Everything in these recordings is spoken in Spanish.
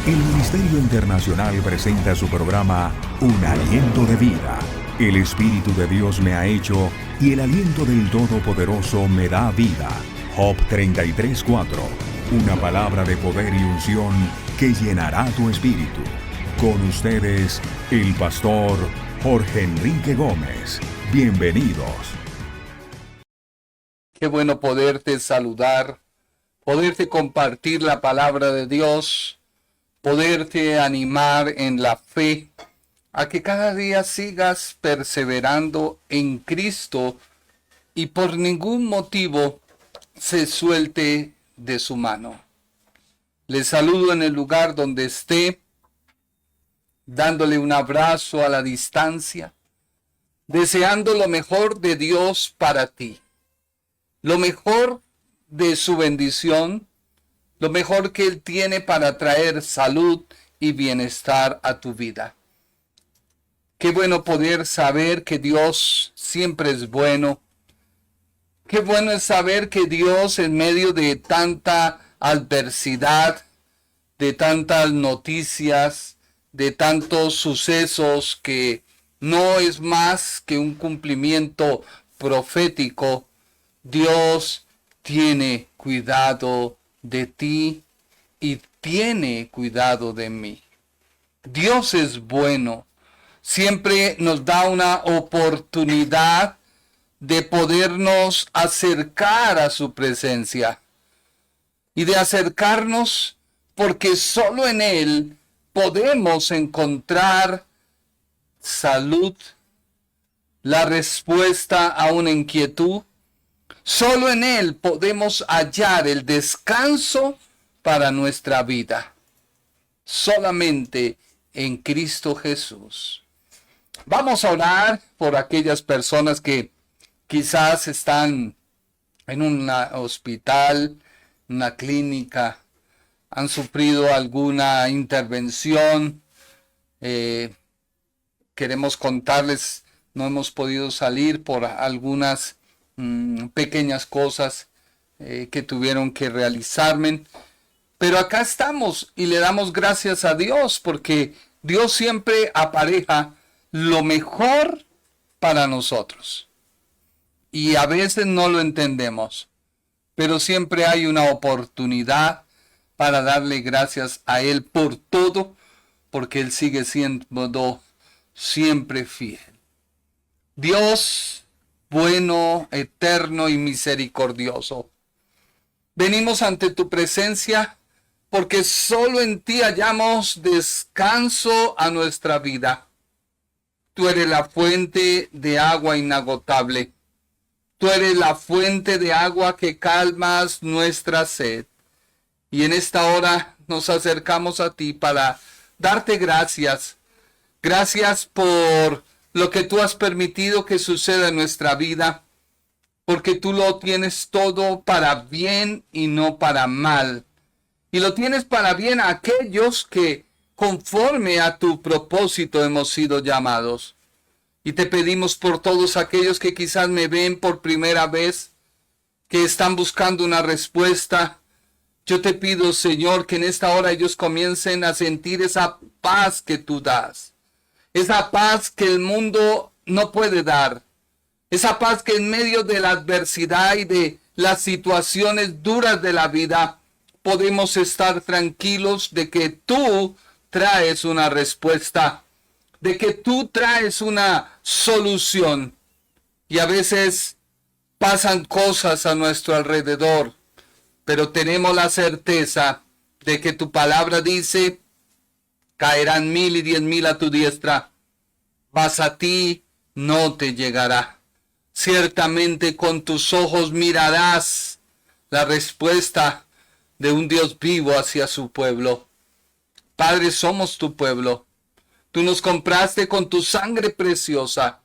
El Ministerio Internacional presenta su programa Un Aliento de Vida. El Espíritu de Dios me ha hecho y el aliento del Todopoderoso me da vida. Job 33:4. Una palabra de poder y unción que llenará tu espíritu. Con ustedes, el pastor Jorge Enrique Gómez. Bienvenidos. Qué bueno poderte saludar, poderte compartir la palabra de Dios, poderte animar en la fe, a que cada día sigas perseverando en Cristo y por ningún motivo se suelte de su mano. Le saludo en el lugar donde esté, dándole un abrazo a la distancia, deseando lo mejor de Dios para ti, lo mejor de su bendición, lo mejor que Él tiene para traer salud y bienestar a tu vida. Qué bueno poder saber que Dios siempre es bueno. Qué bueno es saber que Dios, en medio de tanta adversidad, de tantas noticias, de tantos sucesos que no es más que un cumplimiento profético, Dios tiene cuidado de ti y tiene cuidado de mí. Dios es bueno. Siempre nos da una oportunidad de podernos acercar a su presencia y de acercarnos porque solo en Él podemos encontrar salud, la respuesta a una inquietud. Solo en Él podemos hallar el descanso para nuestra vida. Solamente en Cristo Jesús. Vamos a orar por aquellas personas que quizás están en un hospital, una clínica, han sufrido alguna intervención. Queremos contarles, no hemos podido salir por algunas pequeñas cosas que tuvieron que realizarme. Pero acá estamos y le damos gracias a Dios porque Dios siempre apareja lo mejor para nosotros. Y a veces no lo entendemos, pero siempre hay una oportunidad para darle gracias a Él por todo, porque Él sigue siendo siempre fiel. Dios bueno, eterno y misericordioso, venimos ante tu presencia porque solo en ti hallamos descanso a nuestra vida. Tú eres la fuente de agua inagotable. Tú eres la fuente de agua que calmas nuestra sed. Y en esta hora nos acercamos a ti para darte gracias. Gracias por lo que tú has permitido que suceda en nuestra vida, porque tú lo tienes todo para bien y no para mal. Y lo tienes para bien a aquellos que conforme a tu propósito hemos sido llamados. Y te pedimos por todos aquellos que quizás me ven por primera vez, que están buscando una respuesta. Yo te pido, Señor, que en esta hora ellos comiencen a sentir esa paz que tú das. Esa paz que el mundo no puede dar. Esa paz que en medio de la adversidad y de las situaciones duras de la vida podemos estar tranquilos de que tú traes una respuesta, de que tú traes una solución. Y a veces pasan cosas a nuestro alrededor, pero tenemos la certeza de que tu palabra dice: caerán 1000 y 10,000 a tu diestra, mas a ti no te llegará. Ciertamente con tus ojos mirarás la respuesta de un Dios vivo hacia su pueblo. Padre, somos tu pueblo. Tú nos compraste con tu sangre preciosa.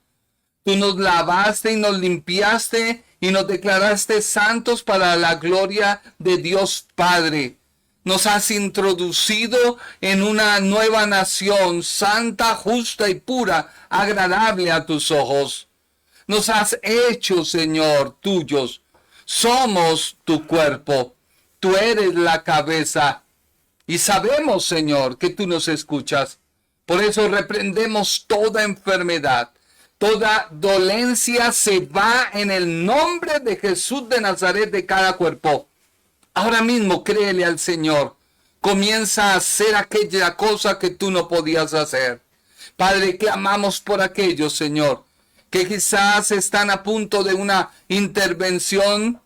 Tú nos lavaste y nos limpiaste y nos declaraste santos para la gloria de Dios Padre. Nos has introducido en una nueva nación, santa, justa y pura, agradable a tus ojos. Nos has hecho, Señor, tuyos. Somos tu cuerpo. Tú eres la cabeza. Y sabemos, Señor, que tú nos escuchas. Por eso reprendemos toda enfermedad. Toda dolencia se va en el nombre de Jesús de Nazaret de cada cuerpo. Ahora mismo créele al Señor. Comienza a hacer aquella cosa que tú no podías hacer. Padre, clamamos por aquellos, Señor, que quizás están a punto de una intervención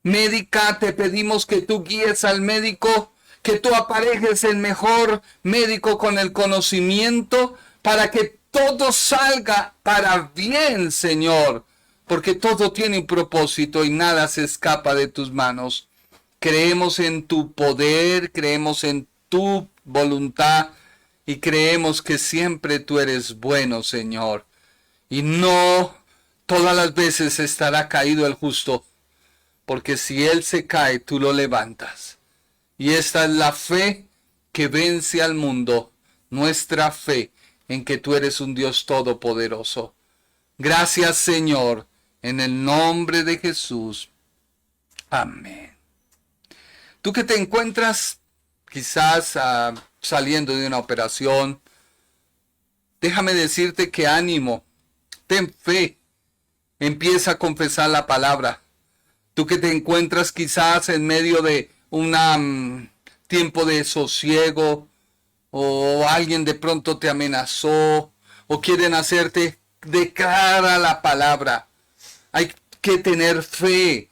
médica. Te pedimos que tú guíes al médico, que tú aparejes el mejor médico con el conocimiento para que todo salga para bien, Señor, porque todo tiene un propósito y nada se escapa de tus manos. Creemos en tu poder, creemos en tu voluntad y creemos que siempre tú eres bueno, Señor. Y no todas las veces estará caído el justo, porque si él se cae, tú lo levantas. Y esta es la fe que vence al mundo, nuestra fe en que tú eres un Dios todopoderoso. Gracias, Señor, en el nombre de Jesús. Amén. Tú que te encuentras quizás saliendo de una operación, déjame decirte que ánimo, ten fe, empieza a confesar la palabra. Tú que te encuentras quizás en medio de un tiempo de sosiego, o alguien de pronto te amenazó, o quieren hacerte, declara la palabra. Hay que tener fe.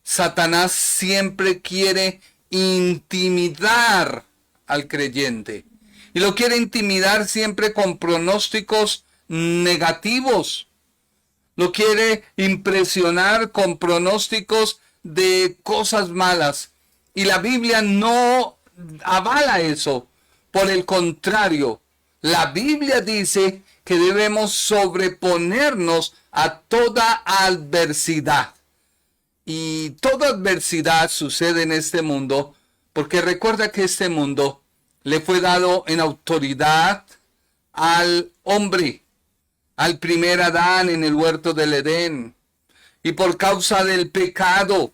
Satanás siempre quiere intimidar al creyente. Y lo quiere intimidar siempre con pronósticos negativos. Lo quiere impresionar con pronósticos de cosas malas. Y la Biblia no avala eso. Por el contrario, la Biblia dice que debemos sobreponernos a toda adversidad. Y toda adversidad sucede en este mundo porque recuerda que este mundo le fue dado en autoridad al hombre, al primer Adán en el huerto del Edén. Y por causa del pecado,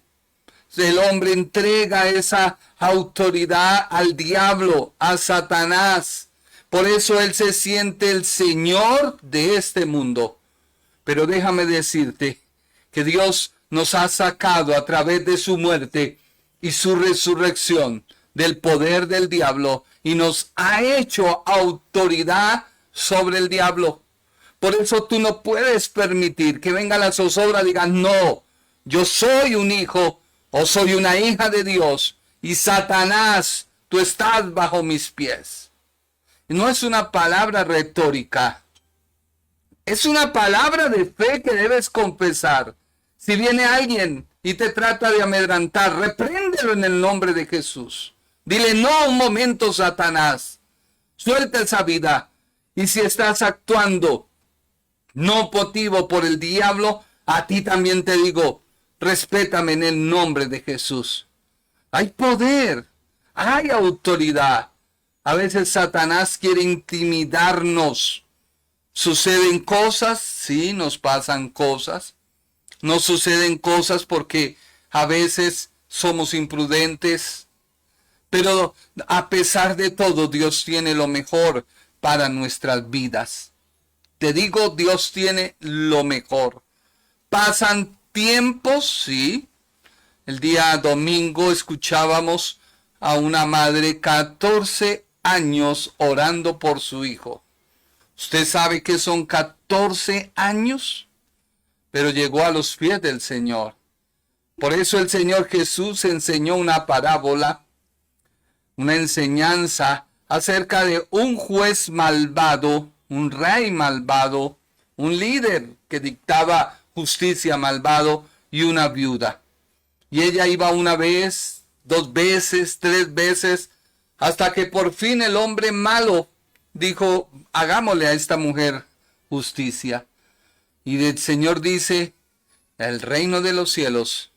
el hombre entrega esa autoridad al diablo, a Satanás. Por eso él se siente el Señor de este mundo. Pero déjame decirte que Dios nos ha sacado a través de su muerte y su resurrección del poder del diablo y nos ha hecho autoridad sobre el diablo. Por eso tú no puedes permitir que venga la zozobra y digas, no, yo soy un hijo o soy una hija de Dios y Satanás, tú estás bajo mis pies. No es una palabra retórica, es una palabra de fe que debes confesar. Si viene alguien y te trata de amedrantar, repréndelo en el nombre de Jesús. Dile, no, un momento, Satanás. Suelta esa vida. Y si estás actuando no motivo por el diablo, a ti también te digo, respétame en el nombre de Jesús. Hay poder, hay autoridad. A veces Satanás quiere intimidarnos. ¿Suceden cosas? Sí, nos pasan cosas. No suceden cosas porque a veces somos imprudentes. Pero a pesar de todo, Dios tiene lo mejor para nuestras vidas. Te digo, Dios tiene lo mejor. Pasan tiempos, sí. El día domingo escuchábamos a una madre 14 años orando por su hijo. ¿Usted sabe qué son 14 años? Pero llegó a los pies del Señor. Por eso el Señor Jesús enseñó una parábola, una enseñanza acerca de un juez malvado, un rey malvado, un líder que dictaba justicia malvado y una viuda. Y ella iba una vez, 2 veces, 3 veces, hasta que por fin el hombre malo dijo, hagámosle a esta mujer justicia. Y el Señor dice, el reino de los cielos,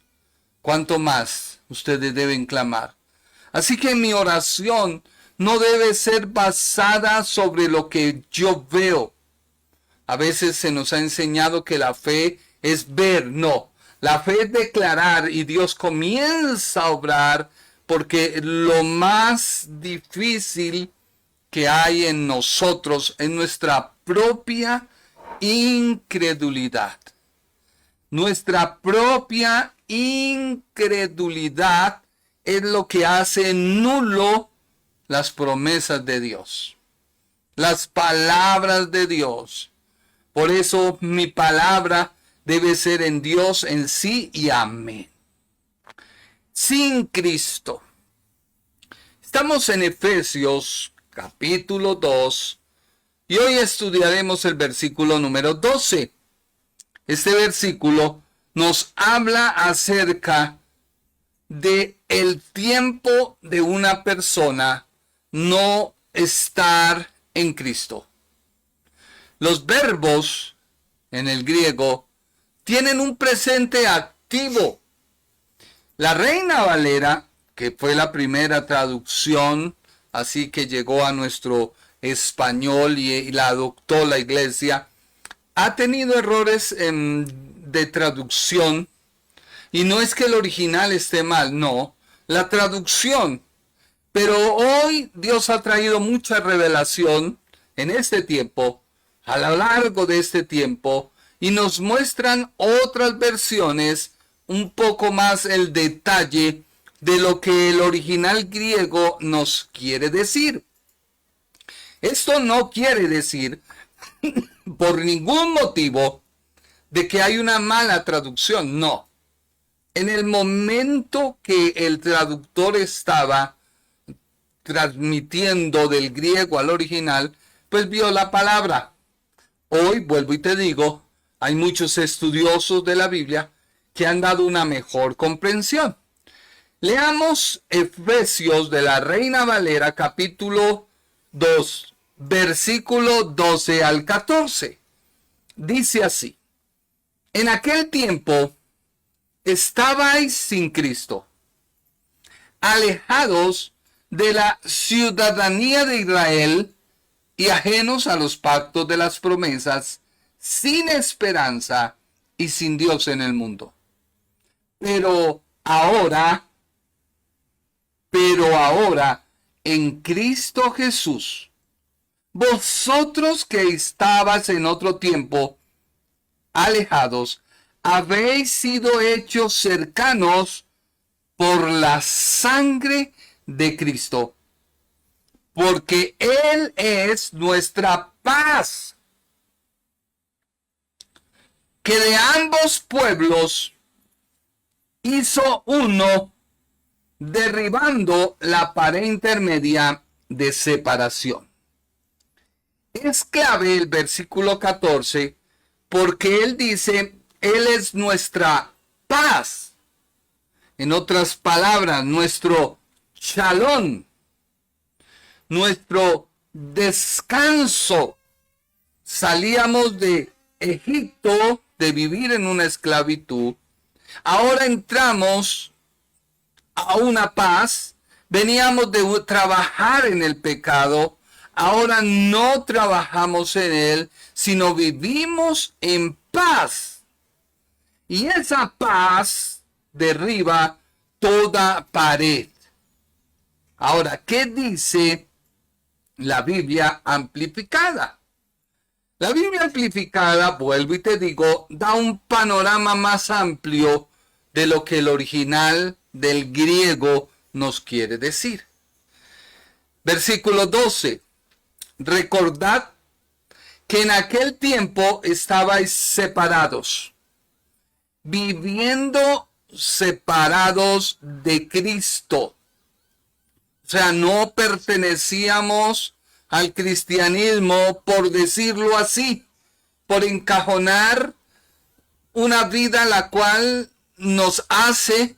cuánto más ustedes deben clamar. Así que mi oración no debe ser basada sobre lo que yo veo. A veces se nos ha enseñado que la fe es ver, no. La fe es declarar y Dios comienza a obrar porque lo más difícil que hay en nosotros es nuestra propia incredulidad. Nuestra propia incredulidad es lo que hace nulo las promesas de Dios, las palabras de Dios. Por eso mi palabra debe ser en Dios, en sí y amén. Sin Cristo. Estamos en Efesios capítulo 2 y hoy estudiaremos el versículo número 12. Este versículo nos habla acerca de el tiempo de una persona no estar en Cristo. Los verbos en el griego tienen un presente activo. La Reina Valera, que fue la primera traducción, así que llegó a nuestro español y la adoptó la iglesia, ha tenido errores de traducción, y no es que el original esté mal, no, la traducción. Pero hoy Dios ha traído mucha revelación en este tiempo, a lo largo de este tiempo, y nos muestran otras versiones, un poco más el detalle de lo que el original griego nos quiere decir. Esto no quiere decir por ningún motivo de que hay una mala traducción, no. En el momento que el traductor estaba transmitiendo del griego al original, pues vio la palabra. Hoy, vuelvo y te digo, hay muchos estudiosos de la Biblia que han dado una mejor comprensión. Leamos Efesios de la Reina Valera, capítulo 2, versículo 12 al 14. Dice así: en aquel tiempo estabais sin Cristo, alejados de la ciudadanía de Israel y ajenos a los pactos de las promesas, sin esperanza y sin Dios en el mundo. Pero ahora, en Cristo Jesús, vosotros que estabais en otro tiempo alejados, habéis sido hechos cercanos por la sangre de Cristo, porque Él es nuestra paz, que de ambos pueblos hizo uno, derribando la pared intermedia de separación. Es clave el versículo 14, porque Él dice, Él es nuestra paz. En otras palabras, nuestro shalom, nuestro descanso. Salíamos de Egipto, de vivir en una esclavitud. Ahora entramos a una paz. Veníamos de trabajar en el pecado. Ahora no trabajamos en él, sino vivimos en paz. Y esa paz derriba toda pared. Ahora, ¿qué dice la Biblia amplificada? La Biblia amplificada, vuelvo y te digo, da un panorama más amplio de lo que el original del griego nos quiere decir. Versículo 12. Recordad que en aquel tiempo estabais separados, viviendo separados de Cristo. O sea, no pertenecíamos al cristianismo, por decirlo así, por encajonar una vida la cual nos hace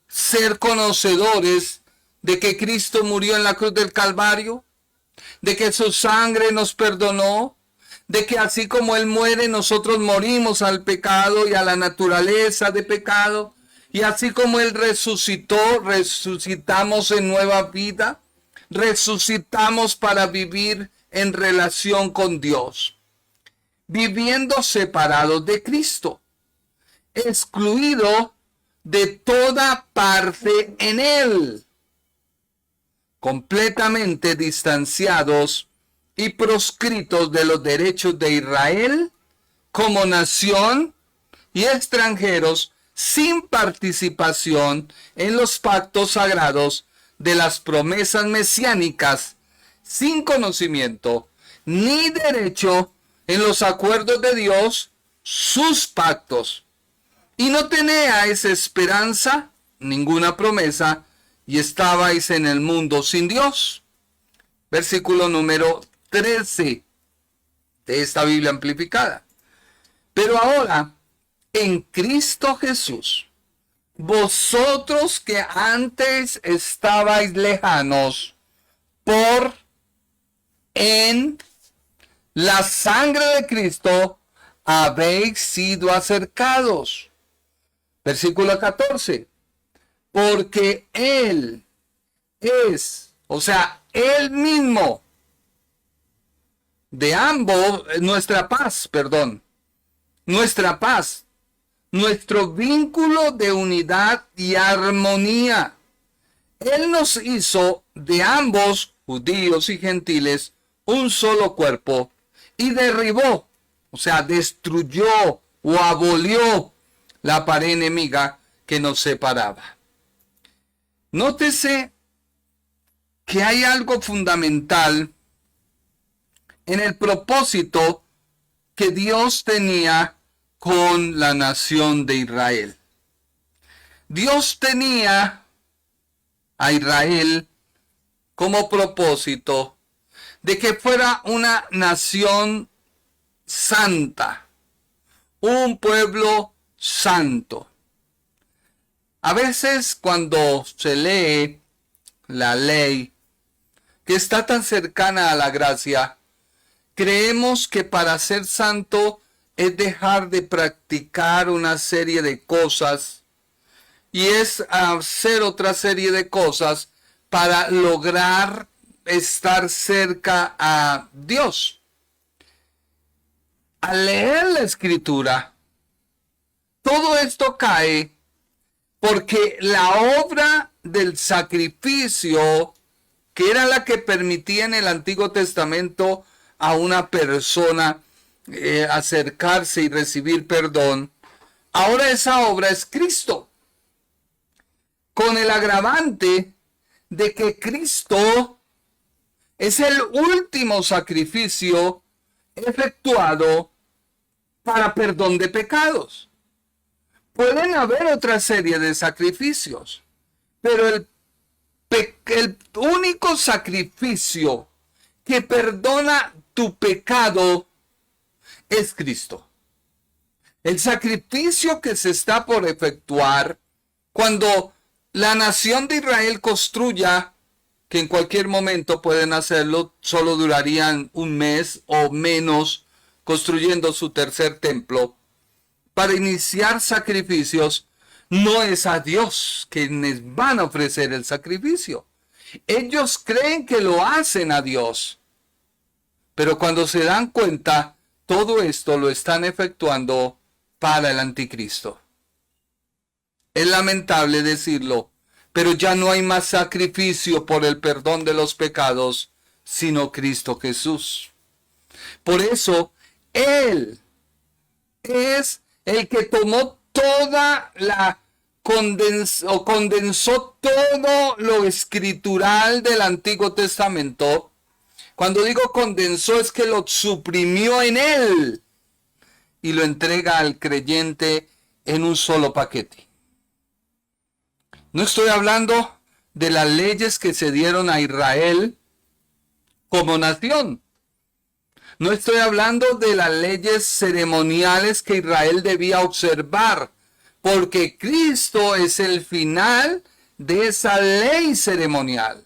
ser conocedores de que Cristo murió en la cruz del Calvario, de que su sangre nos perdonó, de que así como Él muere, nosotros morimos al pecado y a la naturaleza de pecado, y así como Él resucitó, resucitamos en nueva vida, resucitamos para vivir en relación con Dios, viviendo separados de Cristo, excluido de toda parte en Él. completamente distanciados y proscritos de los derechos de Israel como nación y extranjeros, sin participación en los pactos sagrados de las promesas mesiánicas, sin conocimiento ni derecho en los acuerdos de Dios, sus pactos. Y no teníais esperanza, ninguna promesa, y estabais en el mundo sin Dios. Versículo número 13 de esta Biblia amplificada. Pero ahora, en Cristo Jesús, vosotros que antes estabais lejanos, en la sangre de Cristo habéis sido acercados. Versículo 14. Porque Él es, o sea, Él mismo, de ambos, nuestra paz, nuestro vínculo de unidad y armonía. Él nos hizo de ambos, judíos y gentiles, un solo cuerpo, y derribó, o sea, destruyó o abolió la pared enemiga que nos separaba. Nótese que hay algo fundamental en el propósito que Dios tenía con la nación de Israel. Dios tenía a Israel como propósito de que fuera una nación santa, un pueblo santo. A veces cuando se lee la ley, que está tan cercana a la gracia, creemos que para ser santo es dejar de practicar una serie de cosas y es hacer otra serie de cosas para lograr estar cerca a Dios. Al leer la Escritura, todo esto cae porque la obra del sacrificio, que era la que permitía en el Antiguo Testamento a una persona acercarse y recibir perdón, ahora esa obra es Cristo, con el agravante de que Cristo es el último sacrificio efectuado para perdón de pecados. Pueden haber otra serie de sacrificios, pero el único sacrificio que perdona tu pecado es Cristo. El sacrificio que se está por efectuar cuando la nación de Israel construya, que en cualquier momento pueden hacerlo, solo durarían un mes o menos construyendo su tercer templo, para iniciar sacrificios, no es a Dios quienes van a ofrecer el sacrificio. Ellos creen que lo hacen a Dios, pero cuando se dan cuenta, todo esto lo están efectuando para el anticristo. Es lamentable decirlo, pero ya no hay más sacrificio por el perdón de los pecados, sino Cristo Jesús. Por eso, Él es el que tomó toda la condensó todo lo escritural del Antiguo Testamento. Cuando digo condensó es que lo suprimió en Él y lo entrega al creyente en un solo paquete. No estoy hablando de las leyes que se dieron a Israel como nación. No estoy hablando de las leyes ceremoniales que Israel debía observar, porque Cristo es el final de esa ley ceremonial.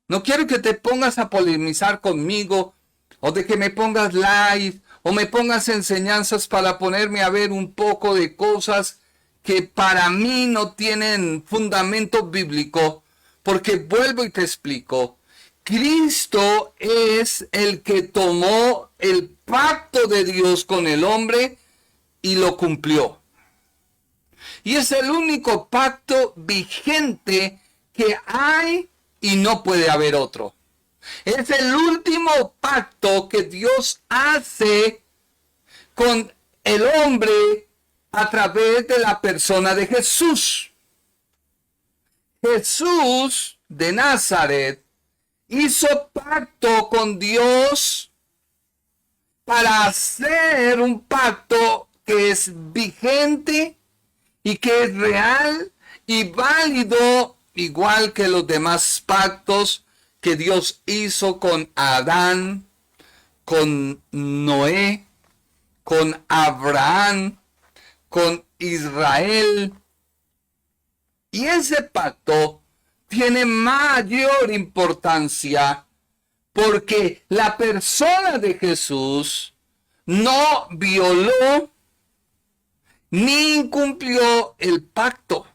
No quiero que te pongas a polemizar conmigo, o de que me pongas live, o me pongas enseñanzas para ponerme a ver un poco de cosas que para mí no tienen fundamento bíblico, porque vuelvo y te explico. Cristo es el que tomó el pacto de Dios con el hombre y lo cumplió. Y es el único pacto vigente que hay y no puede haber otro. Es el último pacto que Dios hace con el hombre a través de la persona de Jesús. Jesús de Nazaret hizo pacto con Dios para hacer un pacto que es vigente y que es real y válido, igual que los demás pactos que Dios hizo con Adán, con Noé, con Abraham, con Israel. Y ese pacto tiene mayor importancia porque la persona de Jesús no violó ni incumplió el pacto.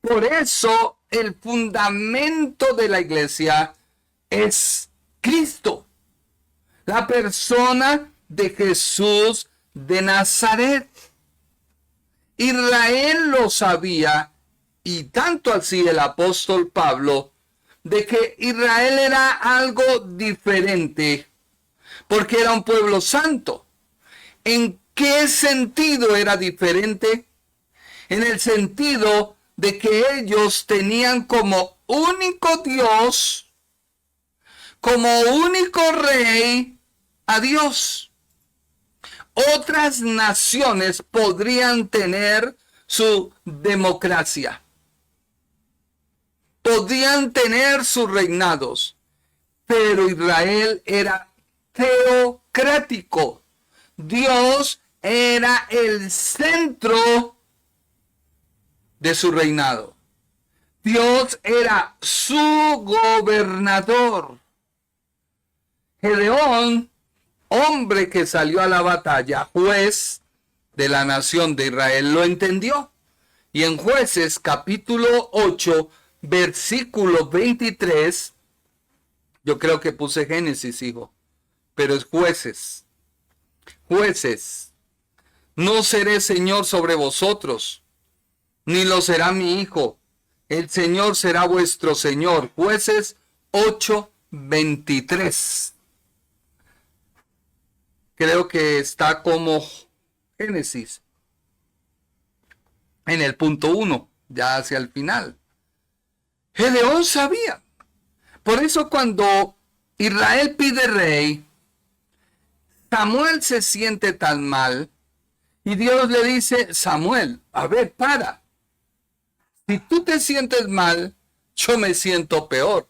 Por eso el fundamento de la iglesia es Cristo, la persona de Jesús de Nazaret. Israel lo sabía, y tanto así el apóstol Pablo, de que Israel era algo diferente, porque era un pueblo santo. ¿En qué sentido era diferente? En el sentido de que ellos tenían como único Dios, como único rey, a Dios. Otras naciones podrían tener su democracia, podían tener sus reinados, pero Israel era teocrático. Dios era el centro de su reinado. Dios era su gobernador. Gedeón, hombre que salió a la batalla, juez de la nación de Israel, lo entendió. Y en Jueces capítulo 8, versículo 23, yo creo que puse Génesis, hijo, pero es Jueces. Jueces, no seré Señor sobre vosotros, ni lo será mi hijo. El Señor será vuestro Señor. Jueces 8, 23. Creo que está como Génesis, en el punto 1, ya hacia el final. Gedeón sabía. Por eso cuando Israel pide rey, Samuel se siente tan mal y Dios le dice: Samuel, a ver, para. Si tú te sientes mal, yo me siento peor,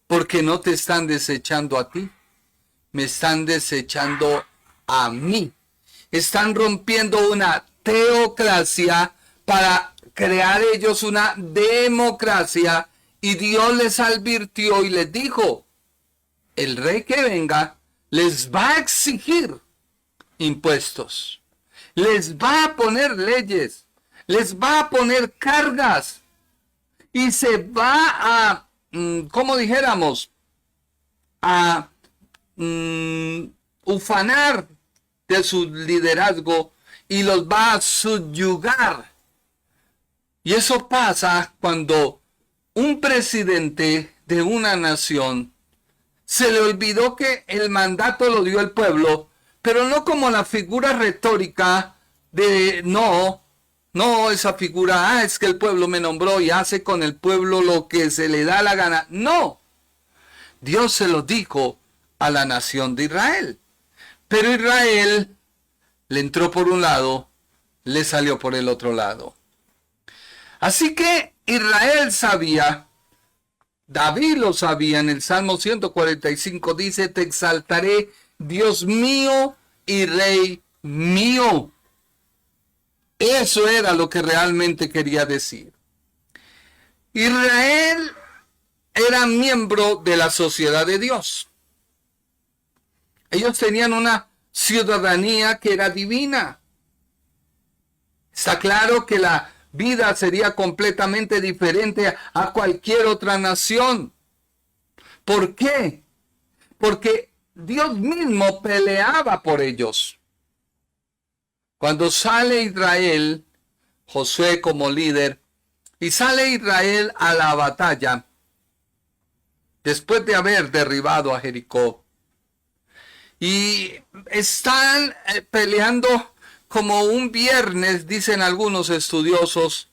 porque no te están desechando a ti, me están desechando a mí. Están rompiendo una teocracia para crear ellos una democracia, y Dios les advirtió y les dijo: el rey que venga les va a exigir impuestos, les va a poner leyes, les va a poner cargas, y se va a, como dijéramos, a ufanar de su liderazgo y los va a subyugar. Y eso pasa cuando un presidente de una nación se le olvidó que el mandato lo dio el pueblo, pero no como la figura retórica de no, esa figura, es que el pueblo me nombró y hace con el pueblo lo que se le da la gana. No, Dios se lo dijo a la nación de Israel. Pero Israel le entró por un lado, le salió por el otro lado. Así que Israel sabía, David lo sabía, en el Salmo 145 dice: te exaltaré, Dios mío y Rey mío. Eso era lo que realmente quería decir. Israel era miembro de la sociedad de Dios. Ellos tenían una ciudadanía que era divina. Está claro que la vida sería completamente diferente a cualquier otra nación. ¿Por qué? Porque Dios mismo peleaba por ellos. Cuando sale Israel, Josué como líder, y sale Israel a la batalla, después de haber derribado a Jericó. Y están peleando como un viernes, dicen algunos estudiosos,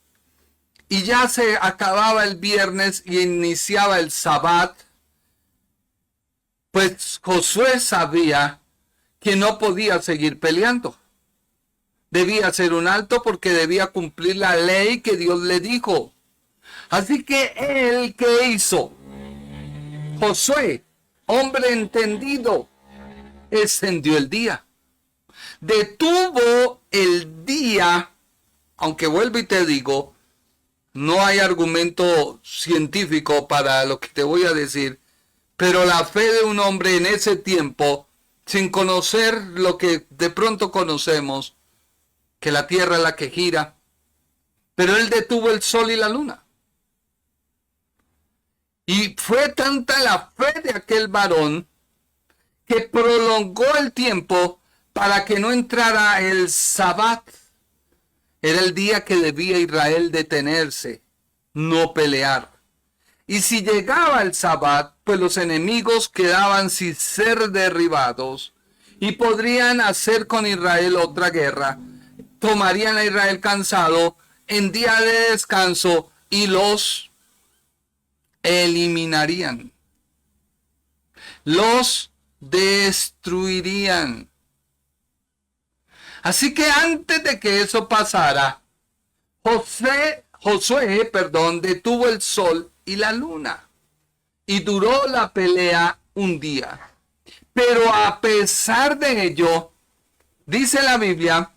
y ya se acababa el viernes y iniciaba el Sabbat. Pues Josué sabía que no podía seguir peleando. Debía hacer un alto porque debía cumplir la ley que Dios le dijo. Así que él, ¿qué hizo? Josué, hombre entendido, extendió el día. Detuvo el día, aunque vuelvo y te digo, no hay argumento científico para lo que te voy a decir, pero la fe de un hombre en ese tiempo, sin conocer lo que de pronto conocemos, que la tierra es la que gira, pero él detuvo el sol y la luna. Y fue tanta la fe de aquel varón que prolongó el tiempo para que no entrara el Sabbat. Era el día que debía Israel detenerse, no pelear. Y si llegaba el Sabbat, pues los enemigos quedaban sin ser derribados y podrían hacer con Israel otra guerra. Tomarían a Israel cansado en día de descanso y los eliminarían. Los destruirían. Así que antes de que eso pasara, Josué, detuvo el sol y la luna. Y duró la pelea un día. Pero a pesar de ello, dice la Biblia,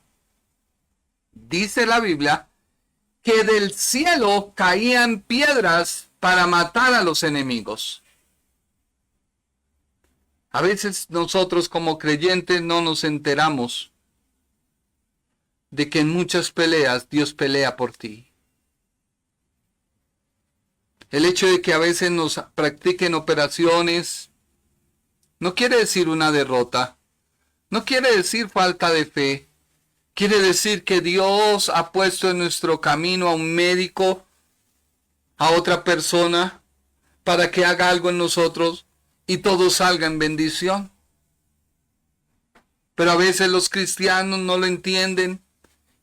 que del cielo caían piedras para matar a los enemigos. A veces nosotros como creyentes no nos enteramos de que en muchas peleas Dios pelea por ti. El hecho de que a veces nos practiquen operaciones no quiere decir una derrota, no quiere decir falta de fe, quiere decir que Dios ha puesto en nuestro camino a un médico, a otra persona, para que haga algo en nosotros y todo salga en bendición. Pero a veces los cristianos no lo entienden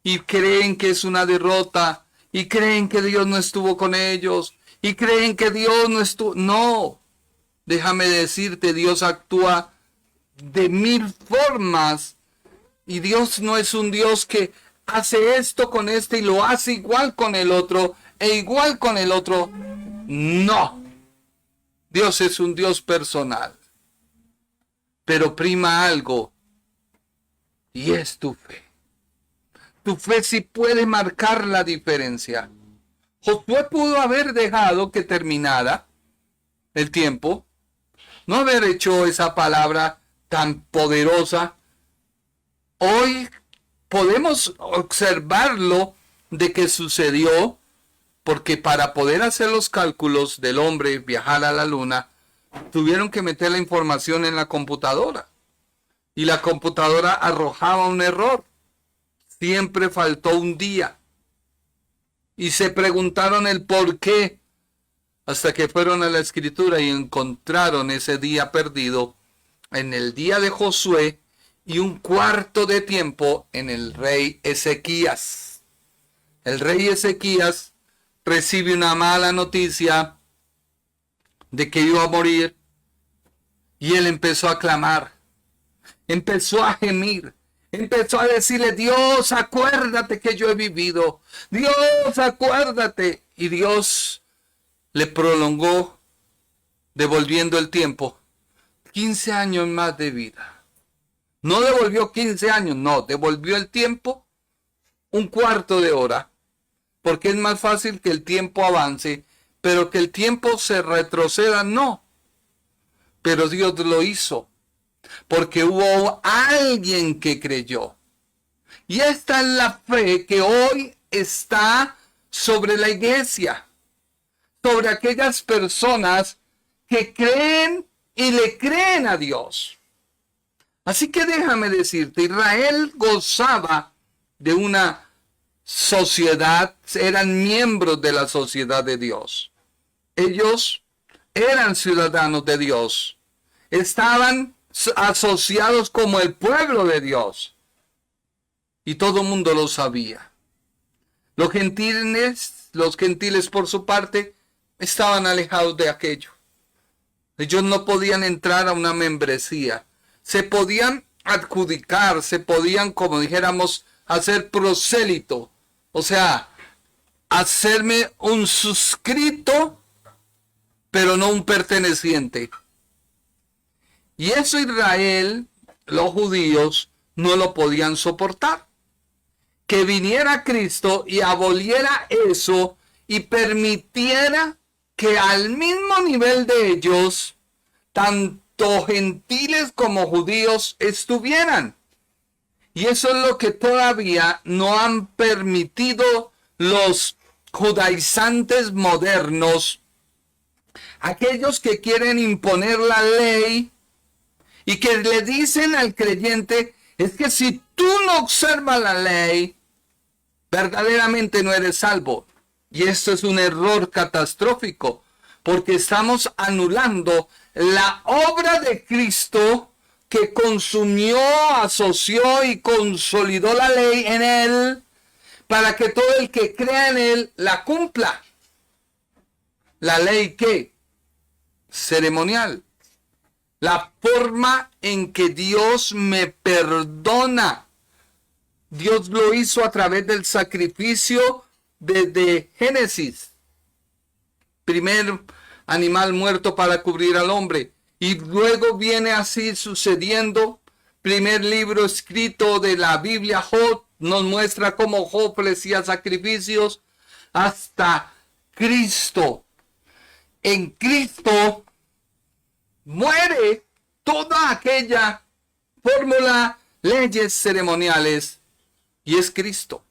y creen que es una derrota y creen que Dios no estuvo con ellos y creen que Dios no estuvo. No, déjame decirte, Dios actúa de mil formas y Dios no es un Dios que hace esto con este y lo hace igual con el otro e igual con el otro. No. Dios es un Dios personal, pero prima algo, y es tu fe. Tu fe sí puede marcar la diferencia. Josué pudo haber dejado que terminara el tiempo, no haber hecho esa palabra tan poderosa. Hoy podemos observarlo de que sucedió, porque para poder hacer los cálculos del hombre viajar a la luna, tuvieron que meter la información en la computadora. Y la computadora arrojaba un error. Siempre faltó un día. Y se preguntaron el por qué. Hasta que fueron a la escritura y encontraron ese día perdido en el día de Josué y un cuarto de tiempo en el rey Ezequías. El rey Ezequías recibe una mala noticia de que iba a morir y él empezó a clamar, empezó a gemir, empezó a decirle: Dios, acuérdate que yo he vivido, Dios, acuérdate. Y Dios le prolongó, devolviendo el tiempo, 15 años más de vida. No devolvió 15 años, no, devolvió el tiempo un cuarto de hora. Porque es más fácil que el tiempo avance, pero que el tiempo se retroceda, no. Pero Dios lo hizo, porque hubo alguien que creyó. Y esta es la fe que hoy está sobre la iglesia, sobre aquellas personas que creen y le creen a Dios. Así que déjame decirte, Israel gozaba de una sociedad, eran miembros de la sociedad de Dios. Ellos eran ciudadanos de Dios. Estaban asociados como el pueblo de Dios. Y todo el mundo lo sabía. Los gentiles por su parte, estaban alejados de aquello. Ellos no podían entrar a una membresía. Se podían adjudicar, se podían, como dijéramos, hacer prosélito. O sea, hacerme un suscrito, pero no un perteneciente. Y eso Israel, los judíos, no lo podían soportar. Que viniera Cristo y aboliera eso y permitiera que al mismo nivel de ellos, tanto gentiles como judíos estuvieran. Y eso es lo que todavía no han permitido los judaizantes modernos, aquellos que quieren imponer la ley y que le dicen al creyente, es que si tú no observas la ley, verdaderamente no eres salvo. Y esto es un error catastrófico, porque estamos anulando la obra de Cristo que consumió, asoció y consolidó la ley en él, para que todo el que crea en él la cumpla. La ley ¿qué? Ceremonial. La forma en que Dios me perdona. Dios lo hizo a través del sacrificio desde Génesis. Primer animal muerto para cubrir al hombre. Y luego viene así sucediendo. Primer libro escrito de la Biblia, Job, nos muestra cómo Job ofrecía sacrificios hasta Cristo. En Cristo muere toda aquella fórmula, leyes ceremoniales, y es Cristo.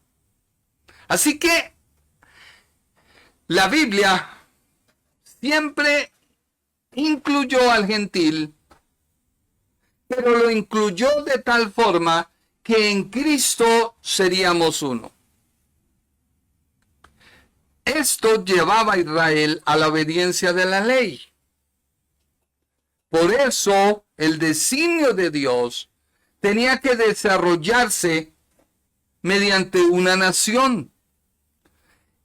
Así que la Biblia siempre incluyó al gentil, pero lo incluyó de tal forma que en Cristo seríamos uno. Esto llevaba a Israel a la obediencia de la ley. Por eso el designio de Dios tenía que desarrollarse mediante una nación.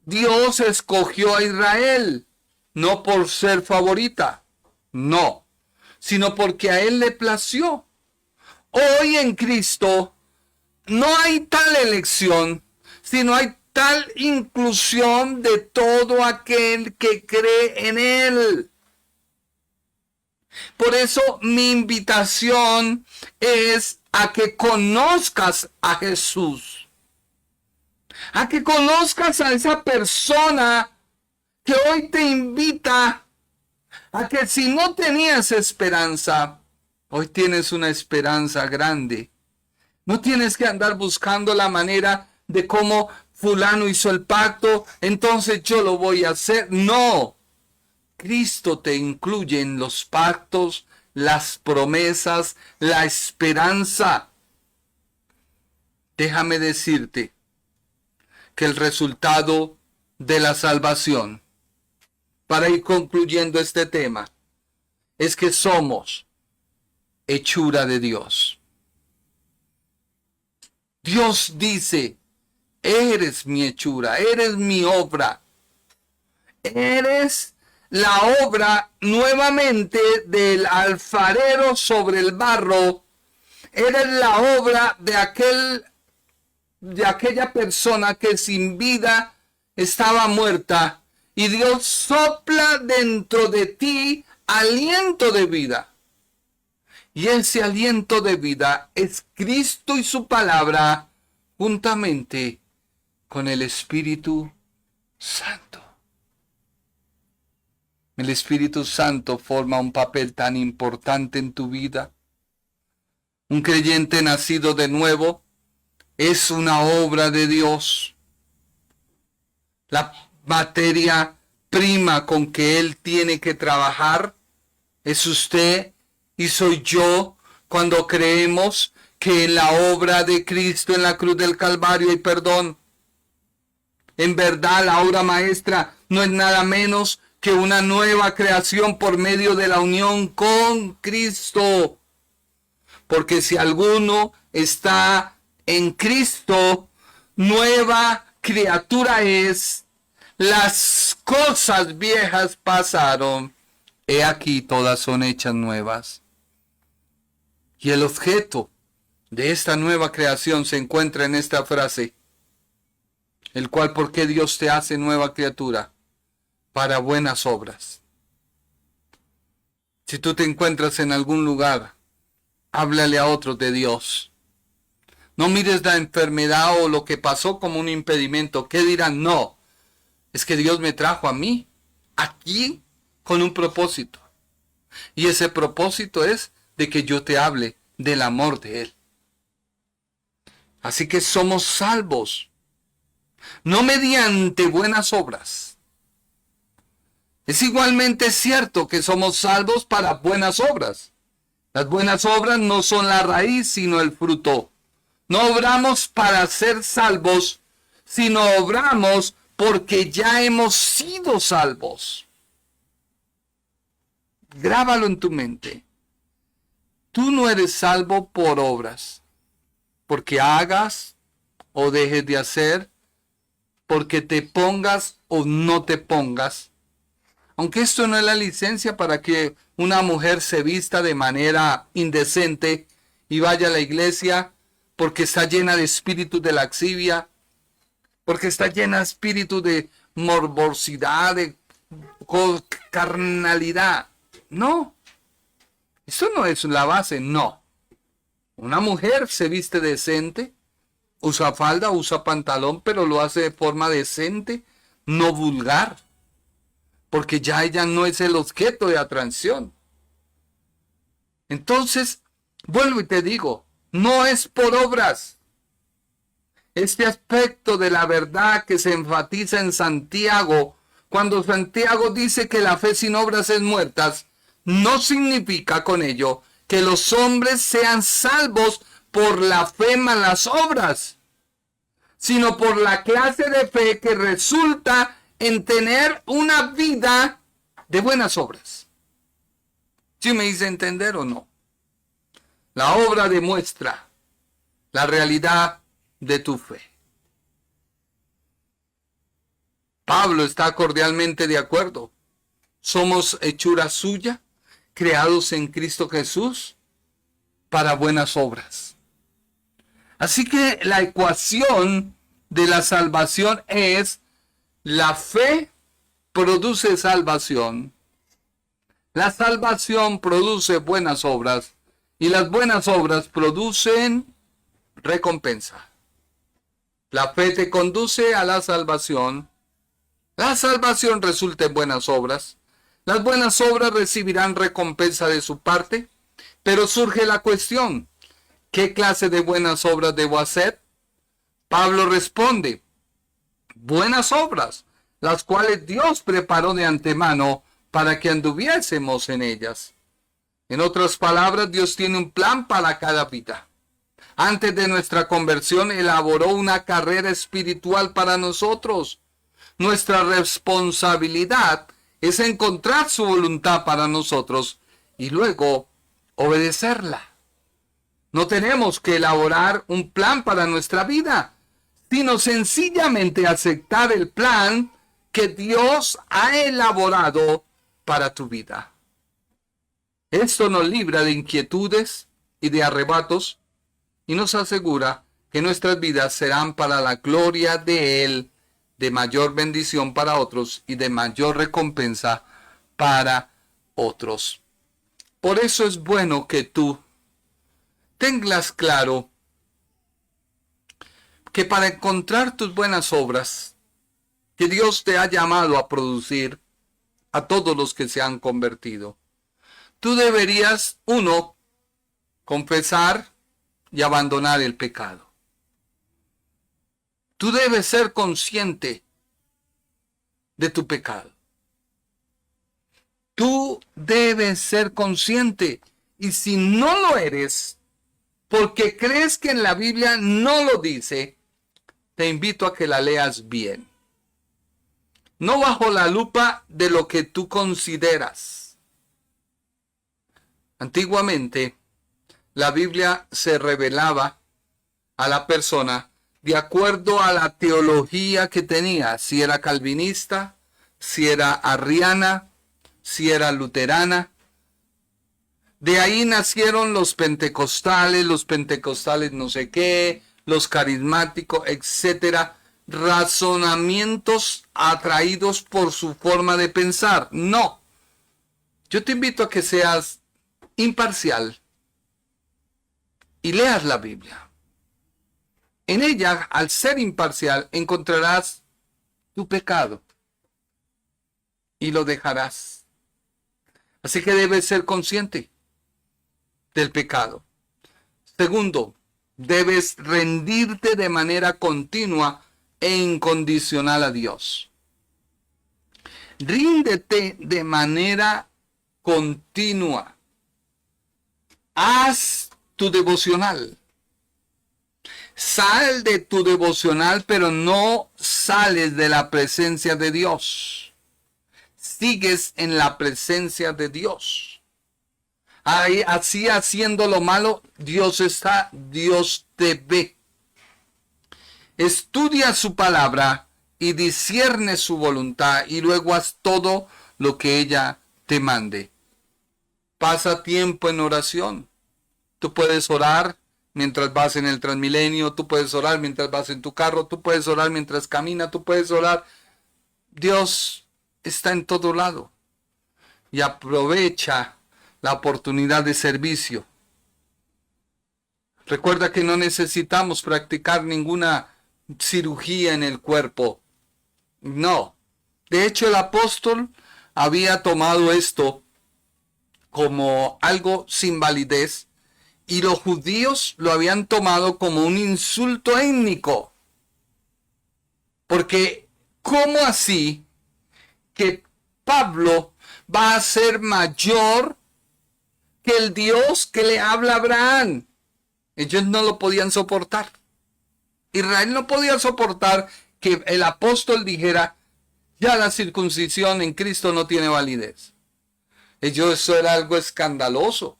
Dios escogió a Israel, no por ser favorita, no, sino porque a él le plació. Hoy en Cristo no hay tal elección, sino hay tal inclusión de todo aquel que cree en él. Por eso mi invitación es a que conozcas a Jesús, a que conozcas a esa persona que hoy te invita a que si no tenías esperanza, hoy tienes una esperanza grande. No tienes que andar buscando la manera de cómo fulano hizo el pacto, entonces yo lo voy a hacer. No. Cristo te incluye en los pactos, las promesas, la esperanza. Déjame decirte que el resultado de la salvación, para ir concluyendo este tema, es que somos hechura de Dios. Dios dice, eres mi hechura, eres mi obra, eres la obra nuevamente del alfarero sobre el barro, eres la obra de aquella persona que sin vida estaba muerta, y Dios sopla dentro de ti aliento de vida. Y ese aliento de vida es Cristo y su palabra, juntamente con el Espíritu Santo. El Espíritu Santo forma un papel tan importante en tu vida. Un creyente nacido de nuevo es una obra de Dios. La materia prima con que Él tiene que trabajar es usted y soy yo cuando creemos que en la obra de Cristo en la cruz del Calvario hay perdón. En verdad, la obra maestra no es nada menos que una nueva creación por medio de la unión con Cristo. Porque si alguno está en Cristo, nueva criatura es. Las cosas viejas pasaron, he aquí todas son hechas nuevas. Y el objeto de esta nueva creación se encuentra en esta frase, el cual, ¿por qué Dios te hace nueva criatura? Para buenas obras. Si tú te encuentras en algún lugar, háblale a otros de Dios. No mires la enfermedad o lo que pasó como un impedimento. ¿Qué dirán? No, es que Dios me trajo a mí, aquí, con un propósito. Y ese propósito es de que yo te hable del amor de Él. Así que somos salvos, no mediante buenas obras. Es igualmente cierto que somos salvos para buenas obras. Las buenas obras no son la raíz, sino el fruto. No obramos para ser salvos, sino obramos porque ya hemos sido salvos. Grábalo en tu mente. Tú no eres salvo por obras, porque hagas o dejes de hacer, porque te pongas o no te pongas. Aunque esto no es la licencia para que una mujer se vista de manera indecente y vaya a la iglesia porque está llena de espíritu de laxivia, porque está llena de espíritu de morbosidad, de carnalidad. No, eso no es la base, no. Una mujer se viste decente, usa falda, usa pantalón, pero lo hace de forma decente, no vulgar. Porque ya ella no es el objeto de atracción. Entonces, vuelvo y te digo, no es por obras. Este aspecto de la verdad que se enfatiza en Santiago, cuando Santiago dice que la fe sin obras es muerta, no significa con ello que los hombres sean salvos por la fe más las obras, sino por la clase de fe que resulta en tener una vida de buenas obras. ¿Sí me hice entender o no? La obra demuestra la realidad de tu fe. Pablo está cordialmente de acuerdo. Somos hechura suya, creados en Cristo Jesús para buenas obras. Así que la ecuación de la salvación es: la fe produce salvación, la salvación produce buenas obras y las buenas obras producen recompensa. La fe te conduce a la salvación resulta en buenas obras, las buenas obras recibirán recompensa de su parte, pero surge la cuestión: ¿qué clase de buenas obras debo hacer? Pablo responde: buenas obras, las cuales Dios preparó de antemano para que anduviésemos en ellas. En otras palabras, Dios tiene un plan para cada vida. Antes de nuestra conversión, elaboró una carrera espiritual para nosotros. Nuestra responsabilidad es encontrar su voluntad para nosotros y luego obedecerla. No tenemos que elaborar un plan para nuestra vida, sino sencillamente aceptar el plan que Dios ha elaborado para tu vida. Esto nos libra de inquietudes y de arrebatos y nos asegura que nuestras vidas serán para la gloria de Él, de mayor bendición para otros y de mayor recompensa para otros. Por eso es bueno que tú tengas claro que para encontrar tus buenas obras que Dios te ha llamado a producir a todos los que se han convertido, tú deberías, 1, confesar y abandonar el pecado. Tú debes ser consciente de tu pecado. Tú debes ser consciente. Y si no lo eres, porque crees que en la Biblia no lo dice, te invito a que la leas bien. no bajo la lupa de lo que tú consideras. Antiguamente, la Biblia se revelaba a la persona de acuerdo a la teología que tenía, si era calvinista, si era arriana, si era luterana. De ahí nacieron los pentecostales no sé qué, los carismáticos, etcétera, razonamientos atraídos por su forma de pensar. No, yo te invito a que seas imparcial y leas la Biblia. En ella, al ser imparcial, encontrarás tu pecado y lo dejarás. Así que debes ser consciente del pecado. Segundo, debes rendirte de manera continua e incondicional a Dios. Ríndete de manera continua. Haz tu devocional. Sal de tu devocional, pero no sales de la presencia de Dios. Sigues en la presencia de Dios. Ahí, así haciendo lo malo, Dios está, Dios te ve. Estudia su palabra y discierne su voluntad y luego haz todo lo que ella te mande. Pasa tiempo en oración. Tú puedes orar mientras vas en el Transmilenio, tú puedes orar mientras vas en tu carro, tú puedes orar mientras caminas, tú puedes orar. Dios está en todo lado y aprovecha la oportunidad de servicio. Recuerda que no necesitamos practicar ninguna cirugía en el cuerpo. No. De hecho, el apóstol había tomado esto como algo sin validez y los judíos lo habían tomado como un insulto étnico. Porque, ¿cómo así que Pablo va a ser mayor que el Dios que le habla a Abraham? Ellos no lo podían soportar. Israel no podía soportar que el apóstol dijera, ya la circuncisión en Cristo no tiene validez. Eso era algo escandaloso.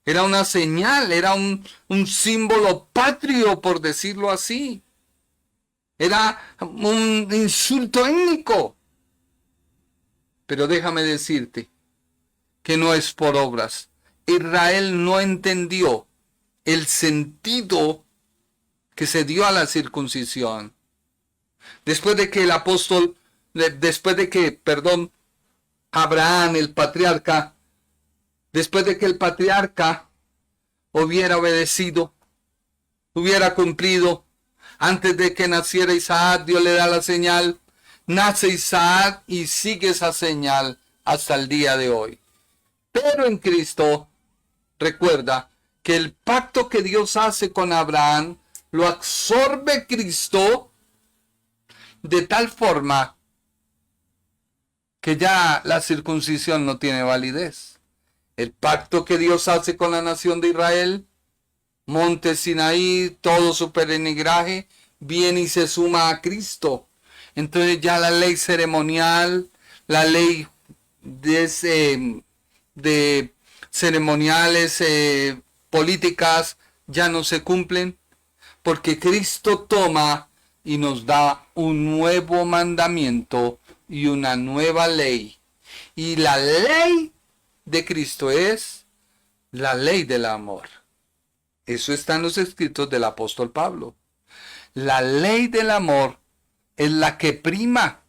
Era una señal, era un símbolo patrio, por decirlo así. Era un insulto étnico. Pero déjame decirte que no es por obras. Israel no entendió el sentido que se dio a la circuncisión. Después de que el apóstol, Abraham, el patriarca, después de que el patriarca hubiera obedecido, hubiera cumplido, antes de que naciera Isaac, Dios le da la señal, nace Isaac y sigue esa señal hasta el día de hoy. Pero en Cristo, recuerda que el pacto que Dios hace con Abraham lo absorbe Cristo de tal forma que ya la circuncisión no tiene validez. El pacto que Dios hace con la nación de Israel, Monte Sinaí, todo su peregrinaje, viene y se suma a Cristo. Entonces ya la ley ceremonial, la ley de ceremoniales, políticas, ya no se cumplen, porque Cristo toma y nos da un nuevo mandamiento y una nueva ley. Y la ley de Cristo es la ley del amor. Eso está en los escritos del apóstol Pablo. La ley del amor es la que prima.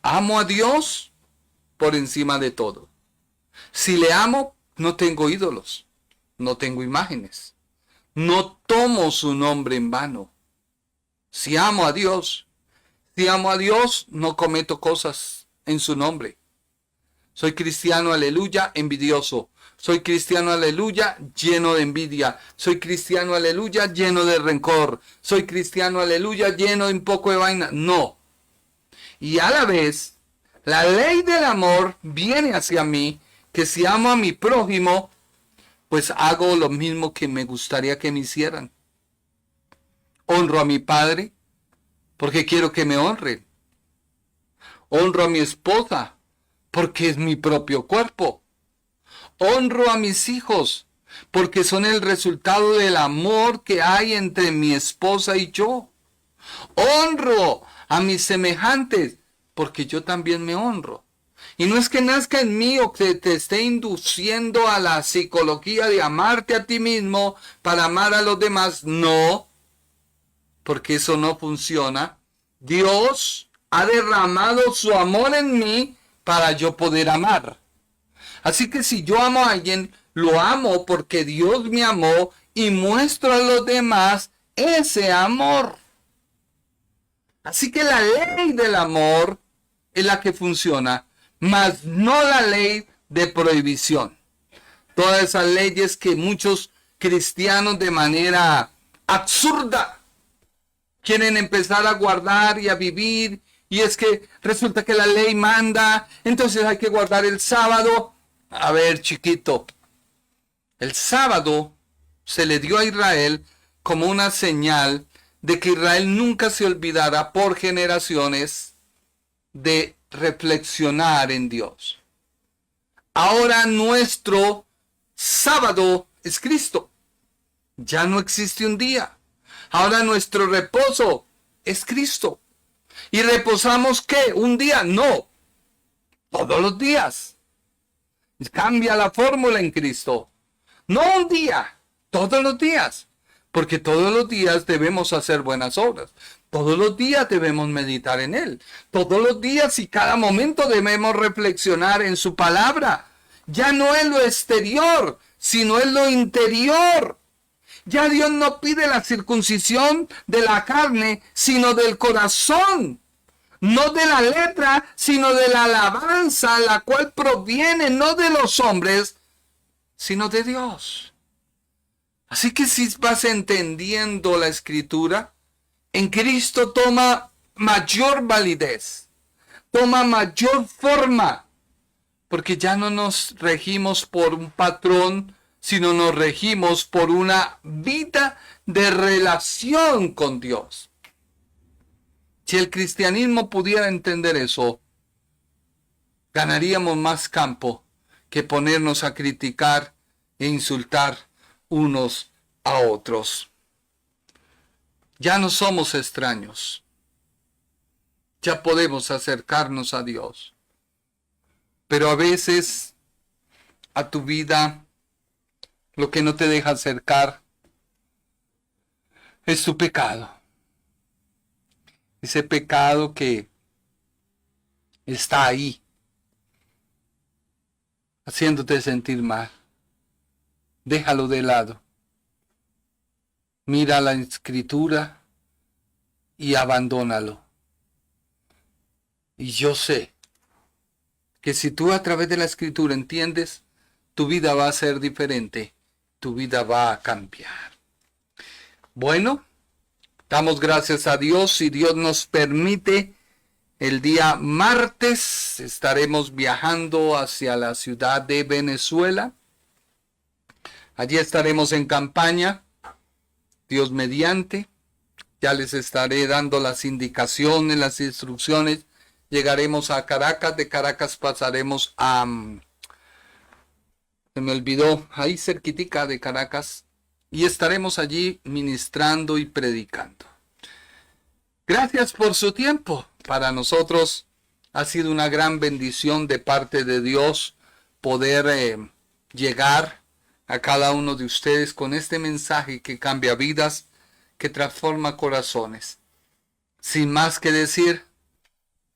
Amo a Dios por encima de todo. Si le amo, no tengo ídolos, no tengo imágenes, no tomo su nombre en vano. Si amo a Dios, no cometo cosas en su nombre. Soy cristiano, aleluya, envidioso. Soy cristiano, aleluya, lleno de envidia. Soy cristiano, aleluya, lleno de rencor. Soy cristiano, aleluya, lleno de un poco de vaina. No. Y a la vez, la ley del amor viene hacia mí, que si amo a mi prójimo, pues hago lo mismo que me gustaría que me hicieran. Honro a mi padre porque quiero que me honren. Honro a mi esposa porque es mi propio cuerpo. Honro a mis hijos porque son el resultado del amor que hay entre mi esposa y yo. Honro a mis semejantes porque yo también me honro. Y no es que nazca en mí o que te esté induciendo a la psicología de amarte a ti mismo para amar a los demás. No, porque eso no funciona. Dios ha derramado su amor en mí para yo poder amar. Así que si yo amo a alguien, lo amo porque Dios me amó y muestro a los demás ese amor. Así que la ley del amor es la que funciona, mas no la ley de prohibición. Todas esas leyes que muchos cristianos de manera absurda quieren empezar a guardar y a vivir, y es que resulta que la ley manda, entonces hay que guardar el sábado. A ver, chiquito, el sábado se le dio a Israel como una señal de que Israel nunca se olvidará por generaciones de reflexionar en Dios. Ahora nuestro sábado es Cristo. Ya no existe un día. Ahora nuestro reposo es Cristo. ¿Y reposamos qué? ¿Un día? No. Todos los días. Cambia la fórmula en Cristo. No un día, todos los días. Porque todos los días debemos hacer buenas obras. Todos los días debemos meditar en Él. Todos los días y cada momento debemos reflexionar en su palabra. Ya no es lo exterior, sino es lo interior. Ya Dios no pide la circuncisión de la carne, sino del corazón. No de la letra, sino de la alabanza, la cual proviene no de los hombres, sino de Dios. Así que si vas entendiendo la Escritura, en Cristo toma mayor validez, toma mayor forma, porque ya no nos regimos por un patrón, sino nos regimos por una vida de relación con Dios. Si el cristianismo pudiera entender eso, ganaríamos más campo que ponernos a criticar e insultar unos a otros. Ya no somos extraños. Ya podemos acercarnos a Dios. Pero a veces a tu vida lo que no te deja acercar es tu pecado. Ese pecado que está ahí, haciéndote sentir mal. Déjalo de lado. Mira la Escritura y abandónalo. Y yo sé que si tú a través de la Escritura entiendes, tu vida va a ser diferente. Tu vida va a cambiar. Bueno, damos gracias a Dios. Si Dios nos permite, el día martes estaremos viajando hacia la ciudad de Venezuela. Allí estaremos en campaña, Dios mediante. Ya les estaré dando las indicaciones, las instrucciones. Llegaremos a Caracas, de Caracas pasaremos a... se me olvidó, ahí cerquitica de Caracas. Y estaremos allí ministrando y predicando. Gracias por su tiempo. Para nosotros ha sido una gran bendición de parte de Dios poder llegar a cada uno de ustedes con este mensaje que cambia vidas, que transforma corazones. Sin más que decir,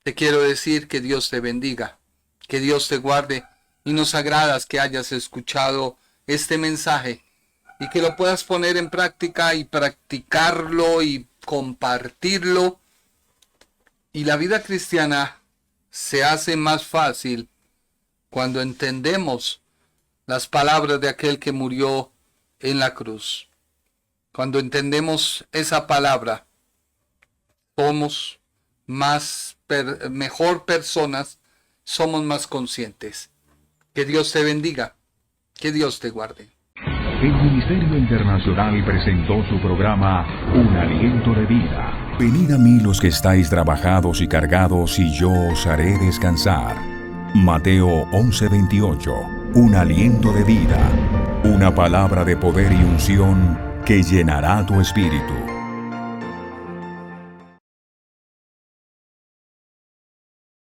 te quiero decir que Dios te bendiga, que Dios te guarde, y nos agradas que hayas escuchado este mensaje y que lo puedas poner en práctica y practicarlo y compartirlo. Y la vida cristiana se hace más fácil cuando entendemos las palabras de aquel que murió en la cruz. Cuando entendemos esa palabra, somos mejor personas, somos más conscientes. Que Dios te bendiga, que Dios te guarde. El Ministerio Internacional presentó su programa Un Aliento de Vida. Venid a mí los que estáis trabajados y cargados, y yo os haré descansar. Mateo 11:28. Un aliento de vida, una palabra de poder y unción que llenará tu espíritu.